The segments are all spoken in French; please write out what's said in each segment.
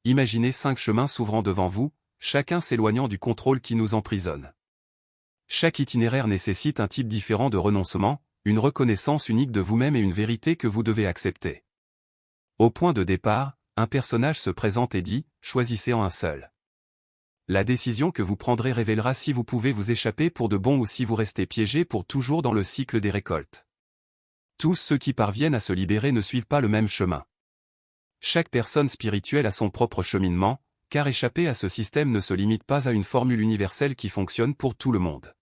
imaginez 5 chemins s'ouvrant devant vous, chacun s'éloignant du contrôle qui nous emprisonne. Chaque itinéraire nécessite un type différent de renoncement, une reconnaissance unique de vous-même et une vérité que vous devez accepter. Au point de départ, un personnage se présente et dit « Choisissez en un seul ». La décision que vous prendrez révélera si vous pouvez vous échapper pour de bon ou si vous restez piégé pour toujours dans le cycle des récoltes. Tous ceux qui parviennent à se libérer ne suivent pas le même chemin. Chaque personne spirituelle a son propre cheminement, car échapper à ce système ne se limite pas à une formule universelle qui fonctionne pour tout le monde.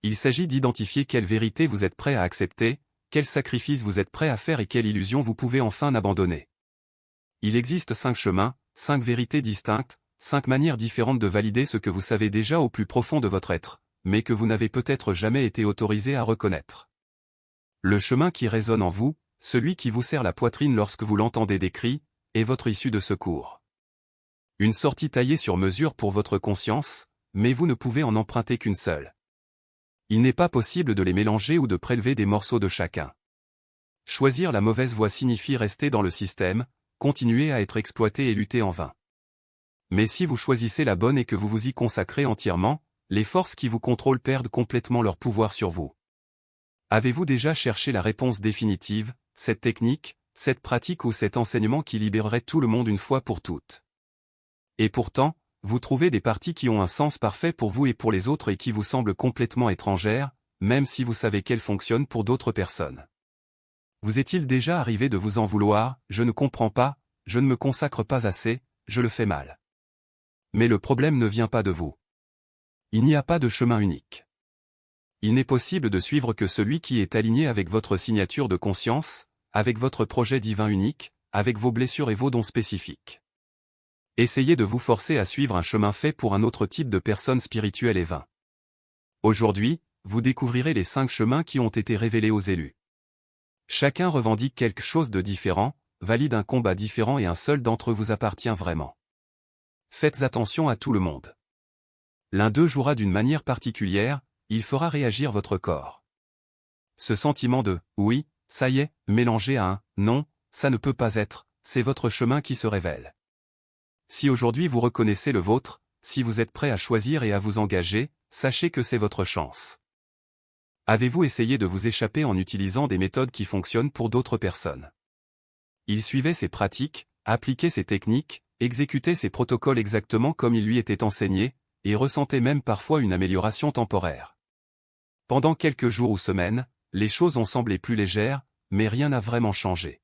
Il s'agit d'identifier quelle vérité vous êtes prêt à accepter, quel sacrifice vous êtes prêt à faire et quelle illusion vous pouvez enfin abandonner. Il existe 5 chemins, 5 vérités distinctes, 5 manières différentes de valider ce que vous savez déjà au plus profond de votre être, mais que vous n'avez peut-être jamais été autorisé à reconnaître. Le chemin qui résonne en vous, celui qui vous serre la poitrine lorsque vous l'entendez décrit, est votre issue de secours. Une sortie taillée sur mesure pour votre conscience, mais vous ne pouvez en emprunter qu'une seule. Il n'est pas possible de les mélanger ou de prélever des morceaux de chacun. Choisir la mauvaise voie signifie rester dans le système, continuer à être exploité et lutter en vain. Mais si vous choisissez la bonne et que vous vous y consacrez entièrement, les forces qui vous contrôlent perdent complètement leur pouvoir sur vous. Avez-vous déjà cherché la réponse définitive, cette technique, cette pratique ou cet enseignement qui libérerait tout le monde une fois pour toutes? Et pourtant, vous trouvez des parties qui ont un sens parfait pour vous et pour les autres et qui vous semblent complètement étrangères, même si vous savez qu'elles fonctionnent pour d'autres personnes. Vous est-il déjà arrivé de vous en vouloir, je ne comprends pas, je ne me consacre pas assez, je le fais mal. Mais le problème ne vient pas de vous. Il n'y a pas de chemin unique. Il n'est possible de suivre que celui qui est aligné avec votre signature de conscience, avec votre projet divin unique, avec vos blessures et vos dons spécifiques. Essayez de vous forcer à suivre un chemin fait pour un autre type de personne spirituelle est vain. Aujourd'hui, vous découvrirez les 5 chemins qui ont été révélés aux élus. Chacun revendique quelque chose de différent, valide un combat différent et un seul d'entre eux vous appartient vraiment. Faites attention à tout le monde. L'un d'eux jouera d'une manière particulière, il fera réagir votre corps. Ce sentiment de « oui, ça y est » mélangé à un « non, ça ne peut pas être », c'est votre chemin qui se révèle. Si aujourd'hui vous reconnaissez le vôtre, si vous êtes prêt à choisir et à vous engager, sachez que c'est votre chance. Avez-vous essayé de vous échapper en utilisant des méthodes qui fonctionnent pour d'autres personnes? Il suivait ces pratiques, appliquait ces techniques, exécutait ces protocoles exactement comme il lui était enseigné, et ressentait même parfois une amélioration temporaire. Pendant quelques jours ou semaines, les choses ont semblé plus légères, mais rien n'a vraiment changé.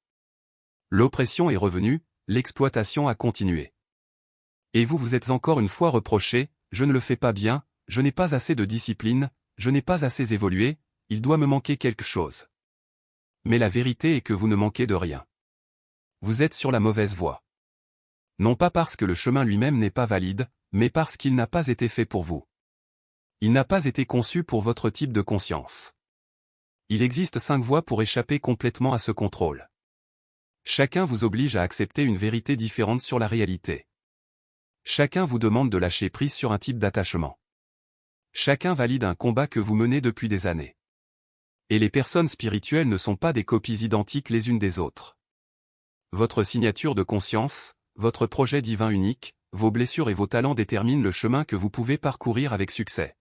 L'oppression est revenue, l'exploitation a continué. Et vous vous êtes encore une fois reproché, je ne le fais pas bien, je n'ai pas assez de discipline, je n'ai pas assez évolué, il doit me manquer quelque chose. Mais la vérité est que vous ne manquez de rien. Vous êtes sur la mauvaise voie. Non pas parce que le chemin lui-même n'est pas valide, mais parce qu'il n'a pas été fait pour vous. Il n'a pas été conçu pour votre type de conscience. Il existe 5 voies pour échapper complètement à ce contrôle. Chacun vous oblige à accepter une vérité différente sur la réalité. Chacun vous demande de lâcher prise sur un type d'attachement. Chacun valide un combat que vous menez depuis des années. Et les personnes spirituelles ne sont pas des copies identiques les unes des autres. Votre signature de conscience, votre projet divin unique, vos blessures et vos talents déterminent le chemin que vous pouvez parcourir avec succès.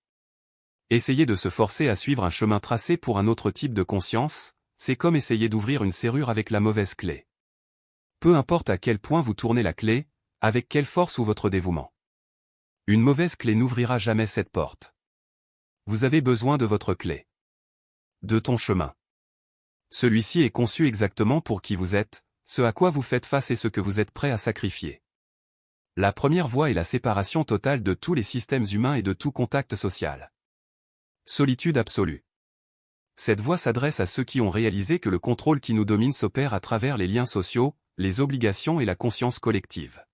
Essayer de se forcer à suivre un chemin tracé pour un autre type de conscience, c'est comme essayer d'ouvrir une serrure avec la mauvaise clé. Peu importe à quel point vous tournez la clé, avec quelle force ou votre dévouement. Une mauvaise clé n'ouvrira jamais cette porte. Vous avez besoin de votre clé. De ton chemin. Celui-ci est conçu exactement pour qui vous êtes, ce à quoi vous faites face et ce que vous êtes prêt à sacrifier. La première voie est la séparation totale de tous les systèmes humains et de tout contact social. Solitude absolue. Cette voie s'adresse à ceux qui ont réalisé que le contrôle qui nous domine s'opère à travers les liens sociaux, les obligations et la conscience collective.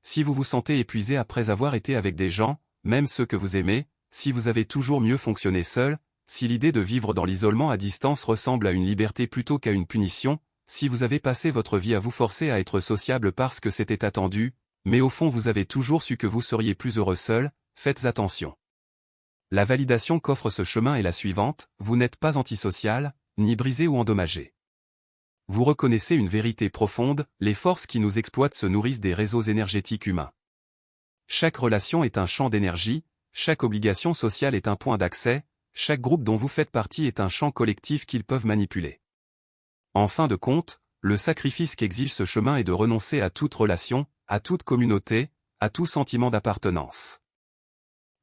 Si vous vous sentez épuisé après avoir été avec des gens, même ceux que vous aimez, si vous avez toujours mieux fonctionné seul, si l'idée de vivre dans l'isolement à distance ressemble à une liberté plutôt qu'à une punition, si vous avez passé votre vie à vous forcer à être sociable parce que c'était attendu, mais au fond vous avez toujours su que vous seriez plus heureux seul, faites attention. La validation qu'offre ce chemin est la suivante, vous n'êtes pas antisocial, ni brisé ou endommagé. Vous reconnaissez une vérité profonde, les forces qui nous exploitent se nourrissent des réseaux énergétiques humains. Chaque relation est un champ d'énergie, chaque obligation sociale est un point d'accès, chaque groupe dont vous faites partie est un champ collectif qu'ils peuvent manipuler. En fin de compte, le sacrifice qu'exige ce chemin est de renoncer à toute relation, à toute communauté, à tout sentiment d'appartenance.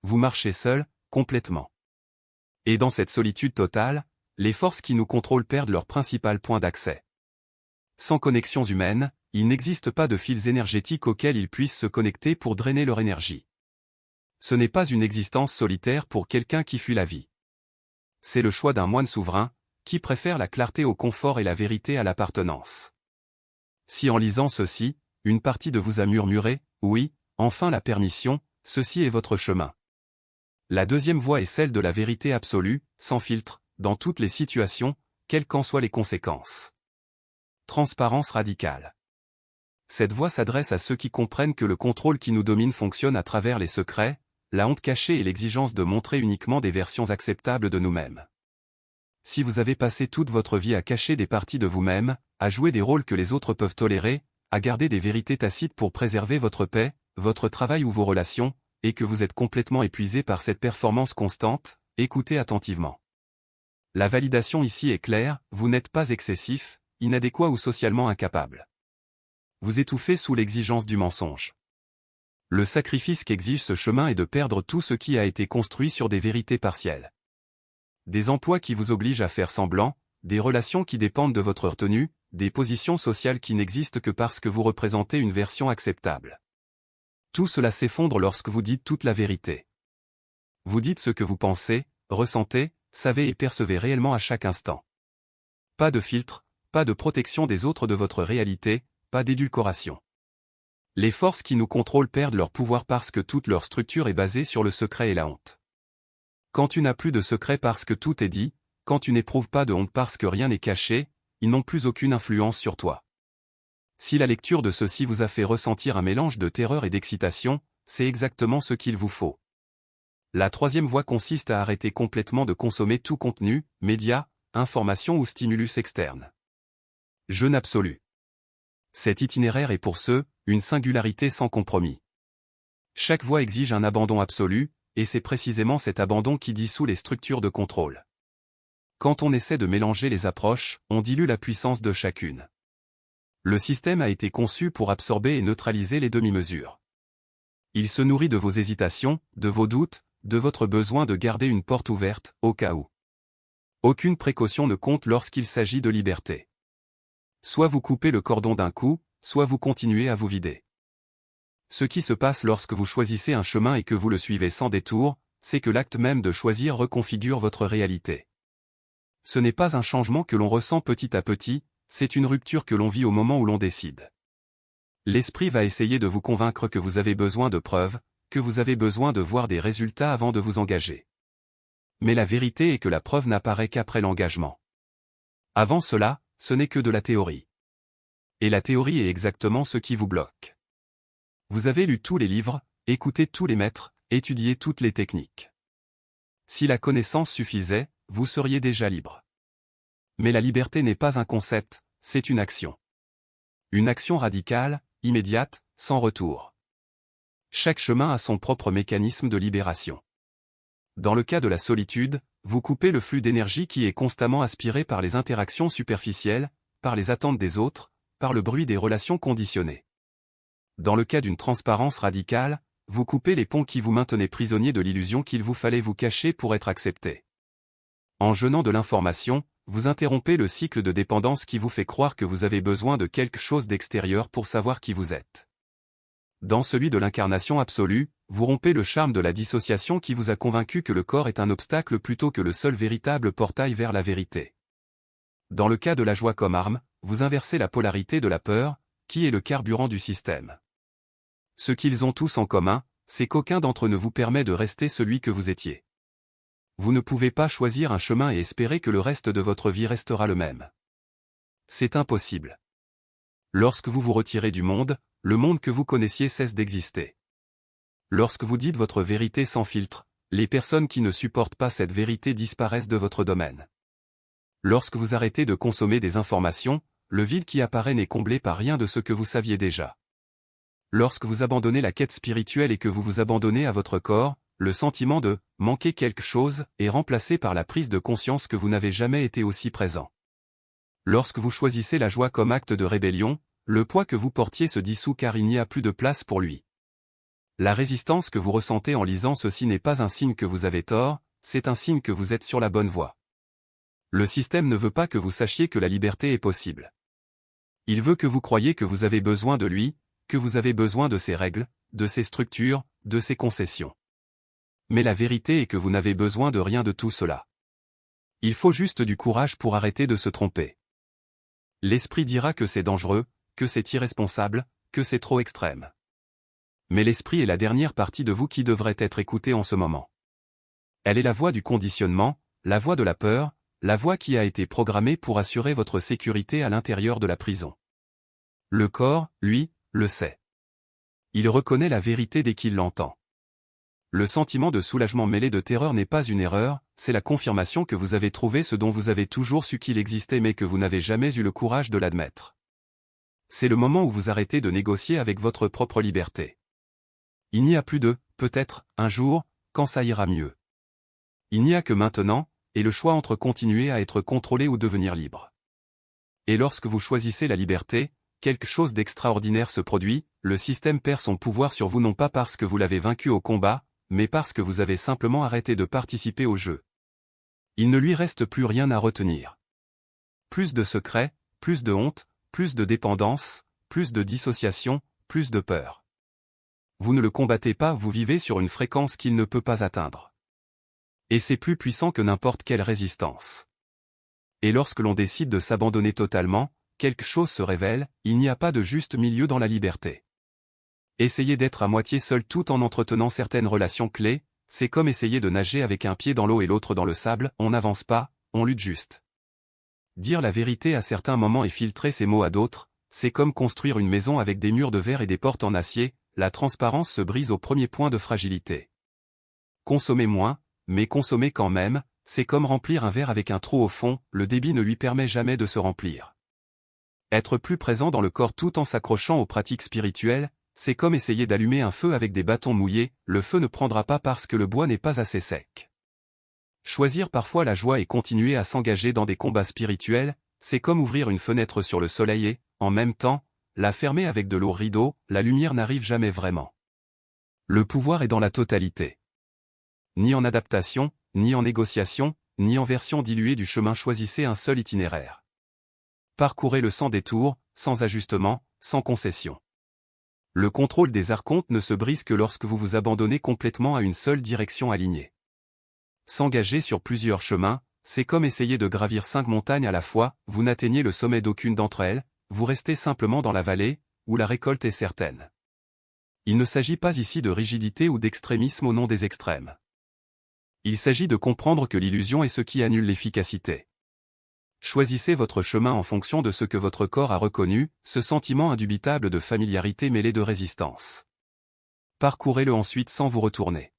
Vous marchez seul, complètement. Et dans cette solitude totale, les forces qui nous contrôlent perdent leur principal point d'accès. Sans connexions humaines, il n'existe pas de fils énergétiques auxquels ils puissent se connecter pour drainer leur énergie. Ce n'est pas une existence solitaire pour quelqu'un qui fuit la vie. C'est le choix d'un moine souverain, qui préfère la clarté au confort et la vérité à l'appartenance. Si en lisant ceci, une partie de vous a murmuré, oui, enfin la permission, ceci est votre chemin. La deuxième voie est celle de la vérité absolue, sans filtre, dans toutes les situations, quelles qu'en soient les conséquences. Transparence radicale. Cette voie s'adresse à ceux qui comprennent que le contrôle qui nous domine fonctionne à travers les secrets, la honte cachée et l'exigence de montrer uniquement des versions acceptables de nous-mêmes. Si vous avez passé toute votre vie à cacher des parties de vous-même, à jouer des rôles que les autres peuvent tolérer, à garder des vérités tacites pour préserver votre paix, votre travail ou vos relations, et que vous êtes complètement épuisé par cette performance constante, écoutez attentivement. La validation ici est claire, vous n'êtes pas excessif, inadéquat ou socialement incapable. Vous étouffez sous l'exigence du mensonge. Le sacrifice qu'exige ce chemin est de perdre tout ce qui a été construit sur des vérités partielles. Des emplois qui vous obligent à faire semblant, des relations qui dépendent de votre retenue, des positions sociales qui n'existent que parce que vous représentez une version acceptable. Tout cela s'effondre lorsque vous dites toute la vérité. Vous dites ce que vous pensez, ressentez, savez et percevez réellement à chaque instant. Pas de filtre, pas de protection des autres de votre réalité, pas d'édulcoration. Les forces qui nous contrôlent perdent leur pouvoir parce que toute leur structure est basée sur le secret et la honte. Quand tu n'as plus de secret parce que tout est dit, quand tu n'éprouves pas de honte parce que rien n'est caché, ils n'ont plus aucune influence sur toi. Si la lecture de ceci vous a fait ressentir un mélange de terreur et d'excitation, c'est exactement ce qu'il vous faut. La troisième voie consiste à arrêter complètement de consommer tout contenu, médias, informations ou stimulus externes. Jeûne absolu. Cet itinéraire est pour ceux, une singularité sans compromis. Chaque voie exige un abandon absolu, et c'est précisément cet abandon qui dissout les structures de contrôle. Quand on essaie de mélanger les approches, on dilue la puissance de chacune. Le système a été conçu pour absorber et neutraliser les demi-mesures. Il se nourrit de vos hésitations, de vos doutes, de votre besoin de garder une porte ouverte, au cas où. Aucune précaution ne compte lorsqu'il s'agit de liberté. Soit vous coupez le cordon d'un coup, soit vous continuez à vous vider. Ce qui se passe lorsque vous choisissez un chemin et que vous le suivez sans détour, c'est que l'acte même de choisir reconfigure votre réalité. Ce n'est pas un changement que l'on ressent petit à petit, c'est une rupture que l'on vit au moment où l'on décide. L'esprit va essayer de vous convaincre que vous avez besoin de preuves, que vous avez besoin de voir des résultats avant de vous engager. Mais la vérité est que la preuve n'apparaît qu'après l'engagement. Avant cela, ce n'est que de la théorie. Et la théorie est exactement ce qui vous bloque. Vous avez lu tous les livres, écouté tous les maîtres, étudié toutes les techniques. Si la connaissance suffisait, vous seriez déjà libre. Mais la liberté n'est pas un concept, c'est une action. Une action radicale, immédiate, sans retour. Chaque chemin a son propre mécanisme de libération. Dans le cas de la solitude, vous coupez le flux d'énergie qui est constamment aspiré par les interactions superficielles, par les attentes des autres, par le bruit des relations conditionnées. Dans le cas d'une transparence radicale, vous coupez les ponts qui vous maintenaient prisonnier de l'illusion qu'il vous fallait vous cacher pour être accepté. En jeûnant de l'information, vous interrompez le cycle de dépendance qui vous fait croire que vous avez besoin de quelque chose d'extérieur pour savoir qui vous êtes. Dans celui de l'incarnation absolue, vous rompez le charme de la dissociation qui vous a convaincu que le corps est un obstacle plutôt que le seul véritable portail vers la vérité. Dans le cas de la joie comme arme, vous inversez la polarité de la peur, qui est le carburant du système. Ce qu'ils ont tous en commun, c'est qu'aucun d'entre eux ne vous permet de rester celui que vous étiez. Vous ne pouvez pas choisir un chemin et espérer que le reste de votre vie restera le même. C'est impossible. Lorsque vous vous retirez du monde, le monde que vous connaissiez cesse d'exister. Lorsque vous dites votre vérité sans filtre, les personnes qui ne supportent pas cette vérité disparaissent de votre domaine. Lorsque vous arrêtez de consommer des informations, le vide qui apparaît n'est comblé par rien de ce que vous saviez déjà. Lorsque vous abandonnez la quête spirituelle et que vous vous abandonnez à votre corps, le sentiment de « manquer quelque chose » est remplacé par la prise de conscience que vous n'avez jamais été aussi présent. Lorsque vous choisissez la joie comme acte de rébellion, le poids que vous portiez se dissout car il n'y a plus de place pour lui. La résistance que vous ressentez en lisant ceci n'est pas un signe que vous avez tort, c'est un signe que vous êtes sur la bonne voie. Le système ne veut pas que vous sachiez que la liberté est possible. Il veut que vous croyiez que vous avez besoin de lui, que vous avez besoin de ses règles, de ses structures, de ses concessions. Mais la vérité est que vous n'avez besoin de rien de tout cela. Il faut juste du courage pour arrêter de se tromper. L'esprit dira que c'est dangereux, que c'est irresponsable, que c'est trop extrême. Mais l'esprit est la dernière partie de vous qui devrait être écoutée en ce moment. Elle est la voix du conditionnement, la voix de la peur, la voix qui a été programmée pour assurer votre sécurité à l'intérieur de la prison. Le corps, lui, le sait. Il reconnaît la vérité dès qu'il l'entend. Le sentiment de soulagement mêlé de terreur n'est pas une erreur, c'est la confirmation que vous avez trouvé ce dont vous avez toujours su qu'il existait mais que vous n'avez jamais eu le courage de l'admettre. C'est le moment où vous arrêtez de négocier avec votre propre liberté. Il n'y a plus de « peut-être, un jour, quand ça ira mieux ». Il n'y a que maintenant, et le choix entre continuer à être contrôlé ou devenir libre. Et lorsque vous choisissez la liberté, quelque chose d'extraordinaire se produit, le système perd son pouvoir sur vous non pas parce que vous l'avez vaincu au combat, mais parce que vous avez simplement arrêté de participer au jeu. Il ne lui reste plus rien à retenir. Plus de secrets, plus de honte, plus de dépendance, plus de dissociation, plus de peur. Vous ne le combattez pas, vous vivez sur une fréquence qu'il ne peut pas atteindre. Et c'est plus puissant que n'importe quelle résistance. Et lorsque l'on décide de s'abandonner totalement, quelque chose se révèle, il n'y a pas de juste milieu dans la liberté. Essayer d'être à moitié seul tout en entretenant certaines relations clés, c'est comme essayer de nager avec un pied dans l'eau et l'autre dans le sable, on n'avance pas, on lutte juste. Dire la vérité à certains moments et filtrer ses mots à d'autres, c'est comme construire une maison avec des murs de verre et des portes en acier, la transparence se brise au premier point de fragilité. Consommer moins, mais consommer quand même, c'est comme remplir un verre avec un trou au fond, le débit ne lui permet jamais de se remplir. Être plus présent dans le corps tout en s'accrochant aux pratiques spirituelles, c'est comme essayer d'allumer un feu avec des bâtons mouillés, le feu ne prendra pas parce que le bois n'est pas assez sec. Choisir parfois la joie et continuer à s'engager dans des combats spirituels, c'est comme ouvrir une fenêtre sur le soleil et, en même temps, la fermer avec de lourds rideaux, la lumière n'arrive jamais vraiment. Le pouvoir est dans la totalité. Ni en adaptation, ni en négociation, ni en version diluée du chemin, choisissez un seul itinéraire. Parcourez-le sans détour, sans ajustement, sans concession. Le contrôle des archontes ne se brise que lorsque vous vous abandonnez complètement à une seule direction alignée. S'engager sur plusieurs chemins, c'est comme essayer de gravir 5 montagnes à la fois, vous n'atteignez le sommet d'aucune d'entre elles, vous restez simplement dans la vallée, où la récolte est certaine. Il ne s'agit pas ici de rigidité ou d'extrémisme au nom des extrêmes. Il s'agit de comprendre que l'illusion est ce qui annule l'efficacité. Choisissez votre chemin en fonction de ce que votre corps a reconnu, ce sentiment indubitable de familiarité mêlé de résistance. Parcourez-le ensuite sans vous retourner.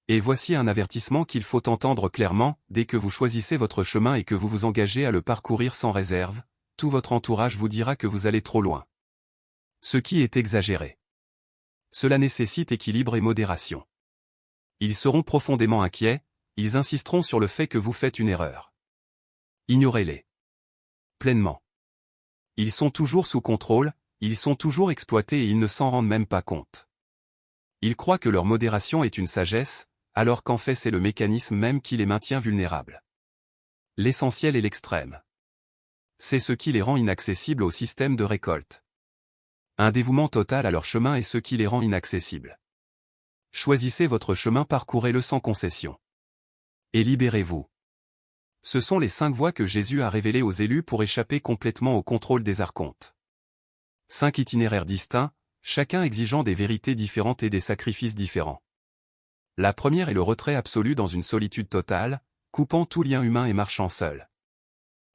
Et voici un avertissement qu'il faut entendre clairement, dès que vous choisissez votre chemin et que vous vous engagez à le parcourir sans réserve, tout votre entourage vous dira que vous allez trop loin. Ce qui est exagéré. Cela nécessite équilibre et modération. Ils seront profondément inquiets, ils insisteront sur le fait que vous faites une erreur. Ignorez-les. Pleinement. Ils sont toujours sous contrôle, ils sont toujours exploités et ils ne s'en rendent même pas compte. Ils croient que leur modération est une sagesse, alors qu'en fait c'est le mécanisme même qui les maintient vulnérables. L'essentiel est l'extrême. C'est ce qui les rend inaccessibles au système de récolte. Un dévouement total à leur chemin est ce qui les rend inaccessibles. Choisissez votre chemin, parcourez-le sans concession. Et libérez-vous. Ce sont les 5 voies que Jésus a révélées aux élus pour échapper complètement au contrôle des archontes. 5 itinéraires distincts, chacun exigeant des vérités différentes et des sacrifices différents. La première est le retrait absolu dans une solitude totale, coupant tout lien humain et marchant seul.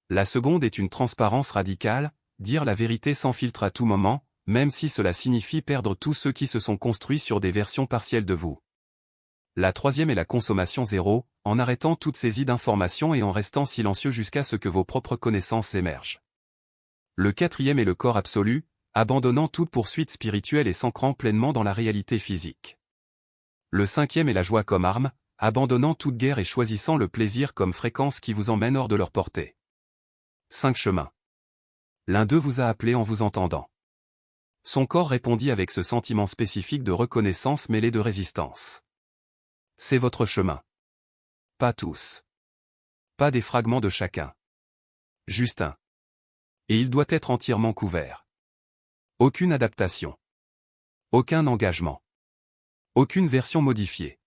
La seconde est une transparence radicale, dire la vérité sans filtre à tout moment, même si cela signifie perdre tous ceux qui se sont construits sur des versions partielles de vous. La troisième est la consommation zéro, en arrêtant toute saisie d'informations et en restant silencieux jusqu'à ce que vos propres connaissances émergent. Le quatrième est le corps absolu, abandonnant toute poursuite spirituelle et s'ancrant pleinement dans la réalité physique. Le cinquième est la joie comme arme, abandonnant toute guerre et choisissant le plaisir comme fréquence qui vous emmène hors de leur portée. 5 chemins. L'un d'eux vous a appelé en vous entendant. Son corps répondit avec ce sentiment spécifique de reconnaissance mêlé de résistance. C'est votre chemin. Pas tous. Pas des fragments de chacun. Juste un. Et il doit être entièrement couvert. Aucune adaptation. Aucun engagement. Aucune version modifiée.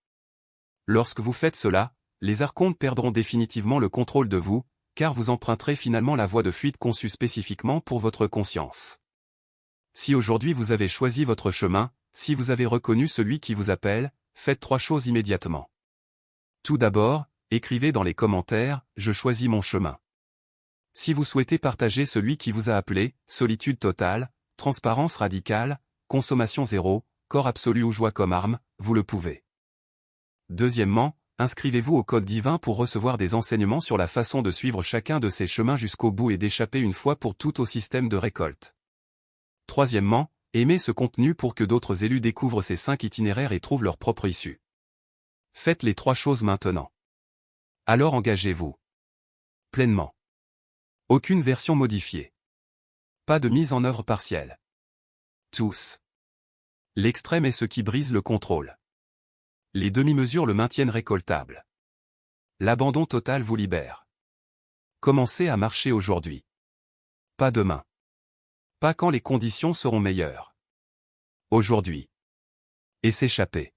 Lorsque vous faites cela, les archontes perdront définitivement le contrôle de vous, car vous emprunterez finalement la voie de fuite conçue spécifiquement pour votre conscience. Si aujourd'hui vous avez choisi votre chemin, si vous avez reconnu celui qui vous appelle, faites 3 choses immédiatement. Tout d'abord, écrivez dans les commentaires « Je choisis mon chemin ». Si vous souhaitez partager celui qui vous a appelé, solitude totale, transparence radicale, consommation zéro, corps absolu ou joie comme arme, vous le pouvez. Deuxièmement, inscrivez-vous au code divin pour recevoir des enseignements sur la façon de suivre chacun de ces chemins jusqu'au bout et d'échapper une fois pour toutes au système de récolte. Troisièmement, aimez ce contenu pour que d'autres élus découvrent ces 5 itinéraires et trouvent leur propre issue. Faites les 3 choses maintenant. Alors engagez-vous. Pleinement. Aucune version modifiée. Pas de mise en œuvre partielle. Tous. L'extrême est ce qui brise le contrôle. Les demi-mesures le maintiennent récoltable. L'abandon total vous libère. Commencez à marcher aujourd'hui. Pas demain. Pas quand les conditions seront meilleures. Aujourd'hui. Et s'échapper.